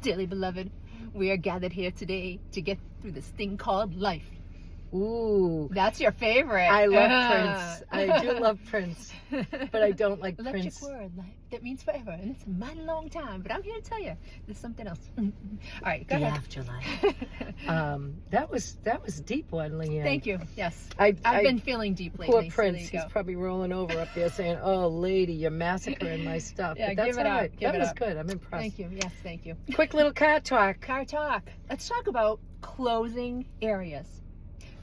Dearly beloved, we are gathered here today to get through this thing called life. Ooh. That's your favorite. I love Prince. I do love Prince, but I don't like Electric Prince. word, life, that means forever, and it's a mighty long time, but I'm here to tell you, there's something else. All right, go The ahead. afterlife. That was a deep one, Leanne. Thank you. Yes. I've been feeling deep lately. Poor so Prince. there you He's go. probably rolling over up there saying, "Oh, lady, you're massacring my stuff." Yeah, but that's give it all up. right. Give That it was up. good. I'm impressed. Thank you. Yes, thank you. Quick little car talk. Car talk. Let's talk about closing areas.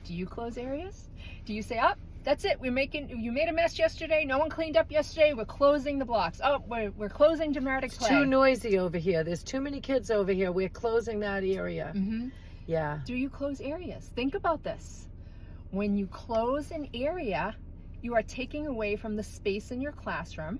Do you close areas? Do you say, "Oh, that's it. You made a mess yesterday. No one cleaned up yesterday. We're closing the blocks. Oh, we're closing dramatic It's play." too noisy over here. There's too many kids over here. We're closing that area. Mm-hmm. Yeah. Do you close areas? Think about this. When you close an area, you are taking away from the space in your classroom,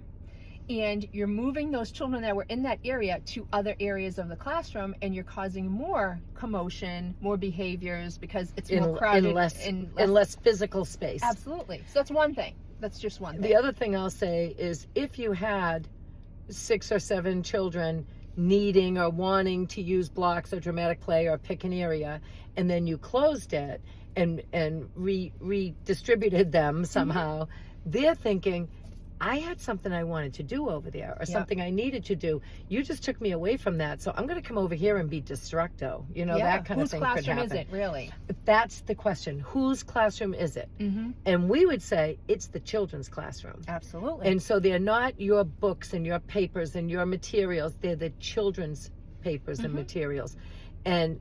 and you're moving those children that were in that area to other areas of the classroom, and you're causing more commotion, more behaviors, because it's more crowded. In less physical space. Absolutely. So that's one thing. That's just one thing. The other thing I'll say is if you had 6 or 7 children needing or wanting to use blocks or dramatic play or pick an area, and then you closed it and redistributed them somehow, they're thinking, I had something I wanted to do over there or something I needed to do. You just took me away from that, so I'm going to come over here and be destructo. You know, that kind of thing could happen. Whose classroom is it, really? That's the question. Whose classroom is it? Mm-hmm. And we would say it's the children's classroom. Absolutely. And so they're not your books and your papers and your materials. They're the children's papers and materials. And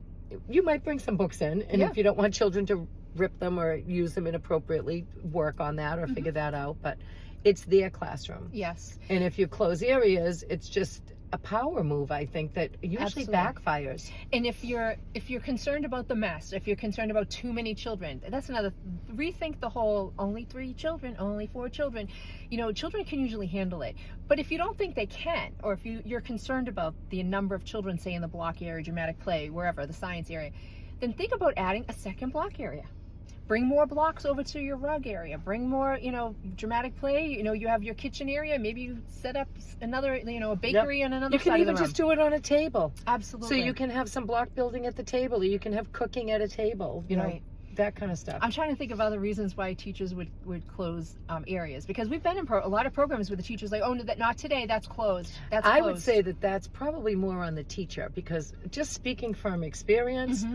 you might bring some books in, and if you don't want children to rip them or use them inappropriately, work on that or figure that out. But it's their classroom. Yes. And if you close areas, it's just a power move, I think, that usually backfires. And if you're concerned about the mess, if you're concerned about too many children, that's another. Rethink the whole only 3 children, only 4 children. You know, children can usually handle it. But if you don't think they can, or if you're concerned about the number of children, say in the block area, dramatic play, wherever, the science area, then think about adding a second block area. Bring more blocks over to your rug area. Bring more, dramatic play. You have your kitchen area. Maybe you set up another, a bakery on another side of the room. You can even just do it on a table. Absolutely. So you can have some block building at the table, or you can have cooking at a table, know, that kind of stuff. I'm trying to think of other reasons why teachers would close areas, because we've been in a lot of programs where the teachers like, oh, no, not today, that's closed. That's closed. I would say that's probably more on the teacher, because just speaking from experience,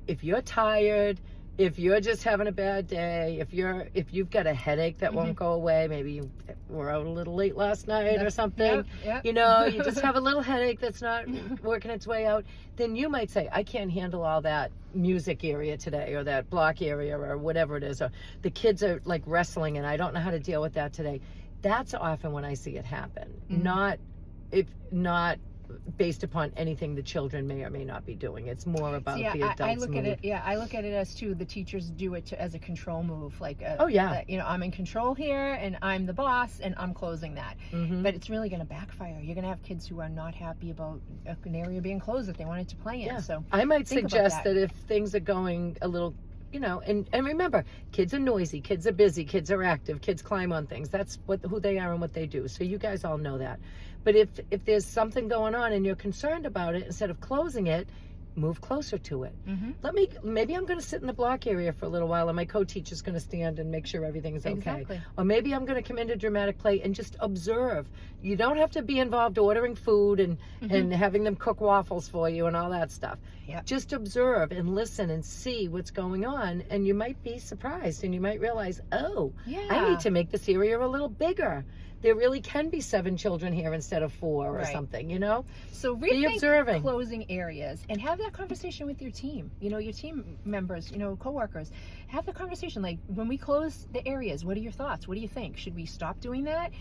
if you're tired, if you're just having a bad day, if you've got a headache that won't go away, maybe you were out a little late last night or something, you just have a little headache that's not working its way out, then you might say, I can't handle all that music area today, or that block area, or whatever it is, or the kids are like wrestling and I don't know how to deal with that today. That's often when I see it happen, not based upon anything the children may or may not be doing. It's more about the adults. I look at it as too, the teachers do it as a control move, like I'm in control here and I'm the boss and I'm closing that. But it's really going to backfire. You're going to have kids who are not happy about an area being closed that they wanted to play in. So I might suggest that if things are going a little, and remember, kids are noisy, kids are busy, kids are active, kids climb on things. That's who they are and what they do. So you guys all know that. But if there's something going on and you're concerned about it, instead of closing it, move closer to it. Maybe I'm going to sit in the block area for a little while, and my co-teacher's going to stand and make sure everything's okay. Exactly. Or maybe I'm going to come into dramatic play and just observe. You don't have to be involved ordering food and having them cook waffles for you and all that stuff. Just observe and listen and see what's going on, and you might be surprised, and you might realize, I need to make this area a little bigger. There really can be 7 children here instead of 4 or something, So rethink closing areas and have that conversation with your team, your team members, coworkers. Have the conversation, like, when we close the areas, what are your thoughts? What do you think? Should we stop doing that?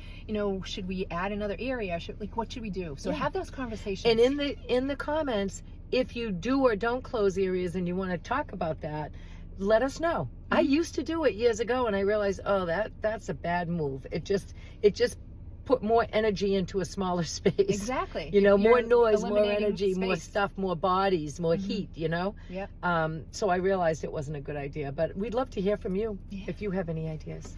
Should we add another area? What should we do? So have those conversations. And in the comments, if you do or don't close areas and you want to talk about that, let us know. I used to do it years ago, and I realized, that's a bad move. It just put more energy into a smaller space. Exactly. More noise, more energy, space. more stuff, more bodies, more heat, Yep. So I realized it wasn't a good idea, but we'd love to hear from you if you have any ideas.